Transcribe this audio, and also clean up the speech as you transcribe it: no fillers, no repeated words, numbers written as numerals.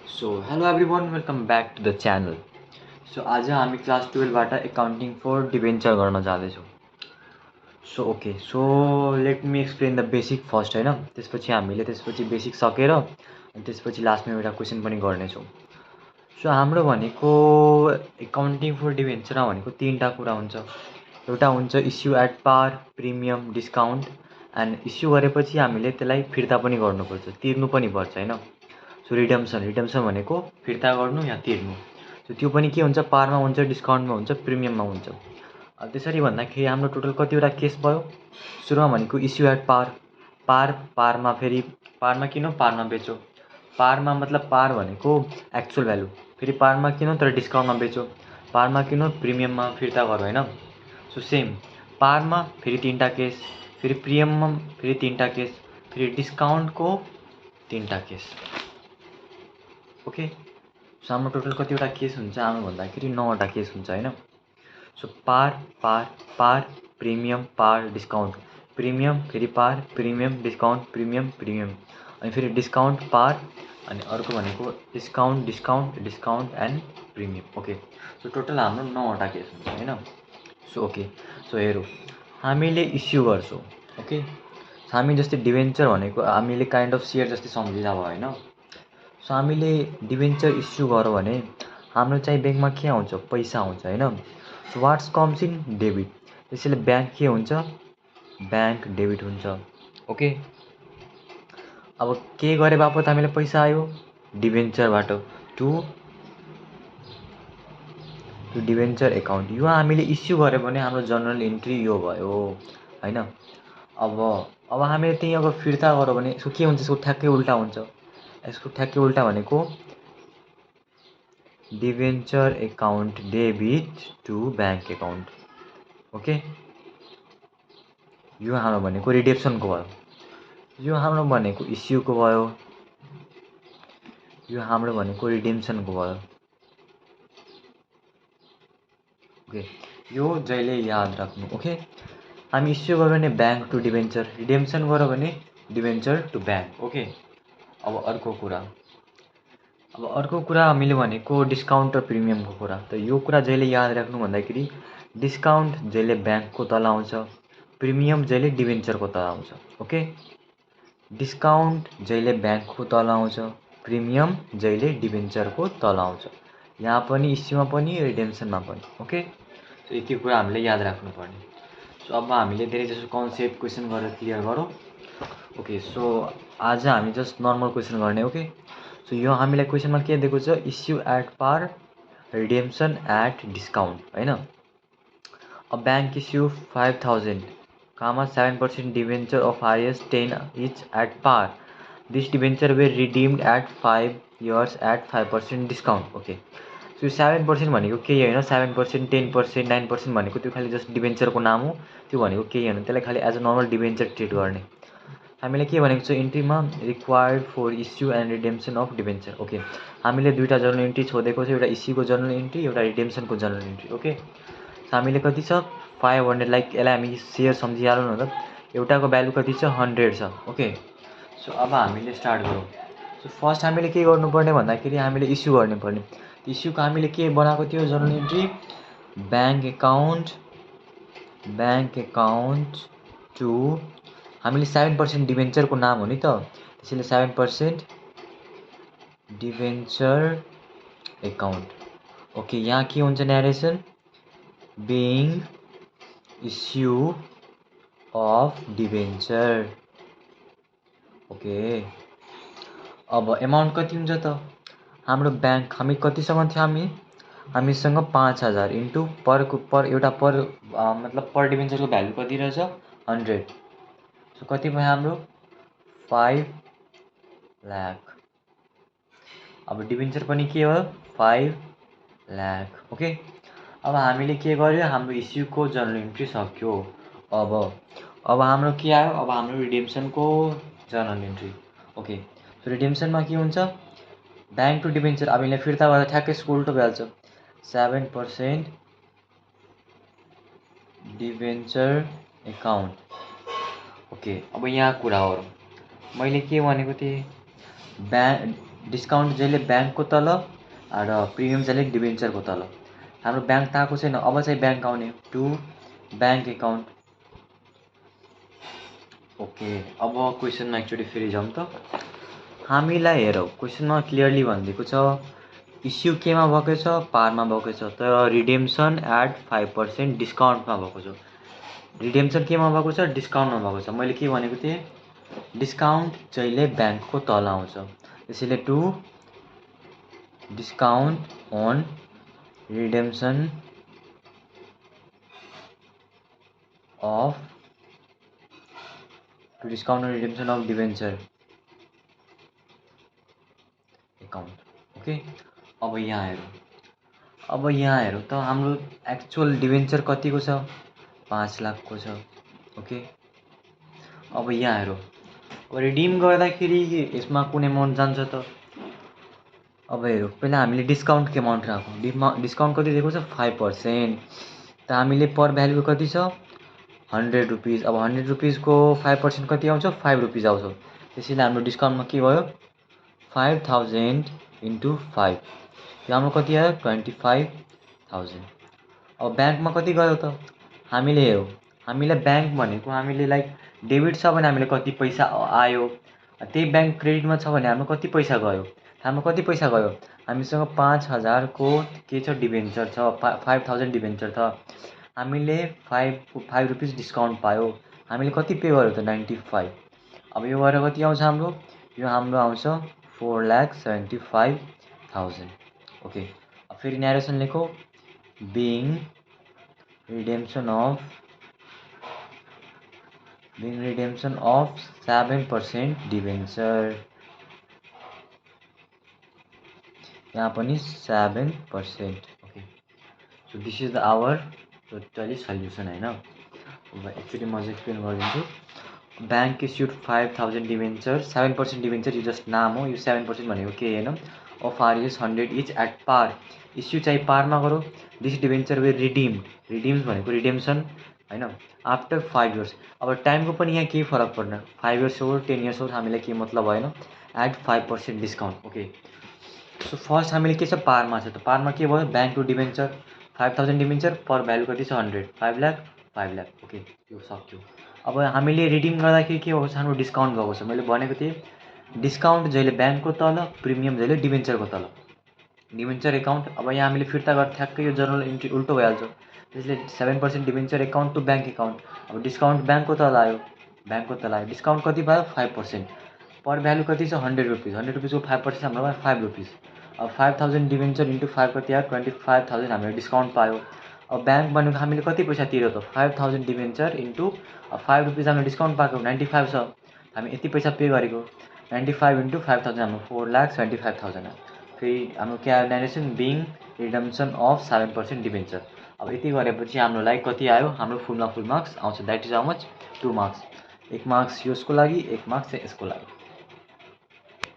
So hello everyone welcome back to the channel. So आज हामी class 12बाट accounting for debenture गर्न जाँदैछौँ। So let me explain the basic first होइन, त्यसपछि हामीले बेसिक सकेर अनि त्यसपछि लास्टमा एउटा क्वेसन पनि गर्नेछौँ। सो हाम्रो भनेको एकाउन्टिङ फर डिभेन्चरमा भनेको तीनवटा कुरा हुन्छ। एउटा हुन्छ issue at par, premium, discount. And issue गरेपछि हामीले त्यसलाई फिर्ता पनि गर्नुपर्छ, तिर्नु पनि पर्छ होइन। सो रिडम्सन भनेको फिर्ता गर्नु या तिर्नु। सो त्यो पनि के हुन्छ, पारमा हुन्छ, डिस्काउन्टमा हुन्छ, प्रिमियममा हुन्छ। त्यसरी भन्दाखेरि हाम्रो टोटल कतिवटा केस भयो। सुरुमा भनेको इस्यु एट पारमा फेरि पारमा किनौँ, पारमा बेचौँ। पारमा मतलब पार भनेको एक्चुअल भ्यालु, फेरि पारमा किनौँ तर डिस्काउन्टमा बेचौँ। पारमा किनौँ, प्रिमियममा फिर्ता गरौँ होइन। सो सेम पारमा फेरि तीनवटा केस, फेरि प्रिमियममा फेरि तीनवटा केस, फेरि डिस्काउन्टको तीनवटा केस। ओके, सो हाम्रो टोटल कतिवटा केस हुन्छ हाम्रो भन्दाखेरि 9वटा केस हुन्छ होइन। सो पार प्रिमियम, पार डिस्काउन्ट, प्रिमियम फेरि पार, प्रिमियम डिस्काउन्ट, प्रिमियम अनि फेरि डिस्काउन्ट पार अनि अर्को भनेको discount and premium. Okay, so total हाम्रो 9वटा केस हुन्छ होइन। सो हेरौँ, हामीले इस्यु गर्छौँ। ओके, हामी जस्तै डिभेन्चर भनेको हामीले काइन्ड अफ सेयर जस्तै सम्झिँदा भयो होइन। सो हामीले डिभेन्चर इस्यु गऱ्यो भने हाम्रो चाहिँ ब्याङ्कमा के आउँछ, पैसा आउँछ होइन। So what's comes in debit, त्यसैले ब्याङ्क के हुन्छ, ब्याङ्क डेबिट हुन्छ। ओके, अब के गरे बापत हामीलाई पैसा आयो, डिभेन्चरबाट टु डिभेन्चर एकाउन्ट। यो हामीले इस्यु गऱ्यो भने हाम्रो जर्नल इन्ट्री यो भयो होइन। अब हामीले त्यही अब फिर्ता गऱ्यो भने यसको के हुन्छ, यसको ठ्याक्कै उल्टा हुन्छ। यसको ठ्याक्कै उल्टा भनेको debenture account debit to bank account. Okay, यो हाम्रो भनेको रिडेम्सनको भयो, यो हाम्रो भनेको इस्युको भयो, यो हाम्रो भनेको रिडेम्सनको भयो। ओके, यो जहिले याद राख्नु। ओके, हामी इस्यु गऱ्यो भने ब्याङ्क टु डिभेन्चर, रिडेम्सन गऱ्यो भने डिभेन्चर टु ब्याङ्क। ओके, अब अर्को कुरा हामीले भनेको डिस्काउन्ट र प्रिमियमको कुरा। त यो कुरा जहिले याद राख्नु भन्दाखेरि डिस्काउन्ट जहिले ब्याङ्कको तल आउँछ, प्रिमियम जहिले डिभेन्चरको तल आउँछ। ओके, डिस्काउन्ट जहिले ब्याङ्कको तल आउँछ, प्रिमियम जहिले डिभेन्चरको तल आउँछ, यहाँ पनि इस्युमा पनि रिडेम्सनमा पनि। ओके, सो यति कुरा हामीले याद राख्नुपर्ने। सो अब हामीले धेरै जसो कन्सेप्ट क्वेसन गरेर क्लियर गरौँ। ओके, सो आज हामी जस्ट नर्मल क्वेसन गर्ने। ओके, सो यो हामीलाई क्वेसनमा के दिएको छ, issue at par, redemption at discount होइन। A bank issue 5000 7% debenture of IS 10 each at par. This debenture were redeemed at 5 years at 5% discount. Okay, so 7% भनेको केही होइन, 7%, 10%, 9% भनेको त्यो खालि जस्ट डिभेन्चरको नाम हो। त्यो भनेको केही होइन, त्यसलाई खालि as a normal debenture treat गर्ने। हामीले के भनेको छ, इन्ट्रीमा required for issue and redemption of debenture. Okay, हामीले दुईवटा जर्नल इन्ट्री छोडेको छ, एउटा इस्युको जर्नल इन्ट्री, एउटा रिडेम्सनको जर्नल इन्ट्री। ओके, सो हामीले कति छ, 500, लाइक यसलाई हामी सेयर सम्झिहालौँ न त। एउटाको भ्यालु कति छ, 100 छ। ओके, सो अब हामीले स्टार्ट गरौँ। सो फर्स्ट हामीले के गर्नुपर्ने भन्दाखेरि हामीले इस्यु गर्नुपर्ने। इस्युको हामीले के बनाएको थियो, journal entry bank account to, हामीले 7% डिभेन्चरको नाम हो नि त, त्यसैले 7% डिभेन्चर एकाउन्ट। ओके, यहाँ के हुन्छ, narration being issue of debenture. Okay, अब एमाउन्ट कति हुन्छ त, हाम्रो ब्याङ्क हामी कतिसँग थियो, हामीसँग 5000 इन्टु पर मतलब पर डिभेन्चरको भ्यालु कति रहेछ, 100। सो कति भयो हाम्रो, 5 लाख। अब डिभेन्चर पनि के हो, 5 लाख। ओके, अब हामीले के गर्यो, हाम्रो इस्युको जर्नल इन्ट्री सक्यो। अब हाम्रो के आयो, अब हाम्रो रिडेम्सनको जर्नल इन्ट्री। ओके, सो रिडेम्सनमा के हुन्छ, ब्याङ्क टु डिभेन्चर, अब यसलाई फिर्ता गर्दा ठ्याक्कै यसको उल्टो भइहाल्छ, 7% डिभेन्चर एकाउन्ट। ओके, अब यहाँ कुरा गरौँ, मैले के भनेको थिएँ, डिस्काउन्ट जहिले ब्याङ्कको तल र प्रिमियम जहिले डिबेन्चरको तल। हाम्रो ब्याङ्क त आएको छैन, अब चाहिँ ब्याङ्क आउने। To bank account. ओके, अब क्वेसनमा एकचोटि फेरि जाउँ त। हामीलाई हेरौँ, क्वेसनमा क्लियरली भनिदिएको छ इस्यु केमा भएको छ, पारमा भएको छ, तर रिडेम्सन एट 5% डिस्काउन्टमा भएको छ। रिडेम्सन केमा भएको छ, डिस्काउन्टमा भएको छ। मैले के भनेको थिएँ, डिस्काउन्ट जहिले ब्याङ्कको तल आउँछ, त्यसैले to discount on redemption of debenture account. Okay, अब यहाँ हेरौँ त हाम्रो एक्चुअल डिबेन्चर कतिको छ, 5 लाखको छ। ओके, अब यहाँ हेरौँ, अब रिडिम गर्दाखेरि यसमा कुन एमाउन्ट जान्छ त। अब हेरौँ, पहिला हामीले डिस्काउन्टको एमाउन्ट राखौँ। डिस्काउन्ट कति दिएको छ, 5%। त हामीले पर भ्यालु कति छ, 100 रुपिस। अब 100 रुपिसको 5% कति आउँछ, 5 रुपिस आउँछ। त्यसैले हाम्रो डिस्काउन्टमा के भयो, 5000 × 5, यो हाम्रो कति आयो, 25,000। अब ब्याङ्कमा कति गयो त, हामीले हेरौँ। हामीलाई ब्याङ्क भनेको हामीले लाइक डेबिट छ भने हामीले कति पैसा आयो, त्यही ब्याङ्क क्रेडिटमा छ भने हाम्रो कति पैसा गयो। हाम्रो कति पैसा गयो, हामीसँग 5000को के छ, डिबेन्चर छ, 5000 डिबेन्चर छ। हामीले 5 रुपिस डिस्काउन्ट पायो, हामीले कति पे गर्यो त, 95। अब यो गरेर कति आउँछ हाम्रो, यो हाम्रो आउँछ 4,75,000। ओके, अब फेरि न्यारेसन लेखौँ, बिङ रिडेम्सन अफ 7% डिबेन्चर। यहाँ पनि 7%। Okay, so this is the our totally solution होइन। अब एकचोटि म चाहिँ एक्सप्लेन गरिदिन्छु। ब्याङ्क इस्युड 5000 डिबेन्चर, 7% डिबेन्चर, यो जस्ट नाम हो। यो 7% भनेको के होइन, of RS 100 each at par. Issue चाहिँ पारमा गरौँ। दिस डिबेन्चर वे रिडिम्स भनेको रिडेम्सन होइन, आफ्टर 5 इयर्स। अब टाइमको पनि यहाँ केही फरक पर्दैन, 5 इयर्स हो 10 इयर्स हो, हामीलाई केही मतलब भएन। At 5% discount. Okay, so first हामीले के छ, पारमा छ। त पारमा के भयो, bank to debenture 5000 debenture, par value कति छ, 100, 5 लाख 5 लाख। ओके, यो सक्यो। अब हामीले रिडिम गर्दाखेरि के भएको छ, हाम्रो डिस्काउन्ट भएको छ। मैले भनेको थिएँ डिस्काउन्ट जहिले ब्याङ्कको तल, प्रिमियम जहिले डिबेन्चरको तल। डिबेन्चर एकाउन्ट, अब यहाँ हामीले फिर्ता गर्दा ठ्याक्कै यो जर्नल इन्ट्री उल्टो भइहाल्छ। त्यसले 7% debenture account to bank account. अब डिस्काउन्ट ब्याङ्कको तल आयो, डिस्काउन्ट कति भयो, 5%। पर भ्यालु कति छ, 100 रुपिस। 100 रुपिसको 5% हाम्रो भयो 5 रुपिस। अब 5000 डिबेन्चर इन्टु 5 कति आयो, 25,000 हामीले डिस्काउन्ट पायो। अब ब्याङ्क भनेको हामीले कति पैसा तिर्यो त, 5000 डिबेन्चर इन्टु 5 रुपिस हामीले डिस्काउन्ट पाएको 95 छ, हामी यति पैसा पे गरेको। 95 × 5000 हाम्रो 4,75,000 आयो। फेरि हाम्रो के आयो, narration being redemption of 7% debenture. अब यति गरेपछि हाम्रो लागि कति आयो, हाम्रो फुल मार्क्स आउँछ। That is how much, 2 marks. 1 marks यसको लागि, 1 मार्क्स चाहिँ यसको लागि।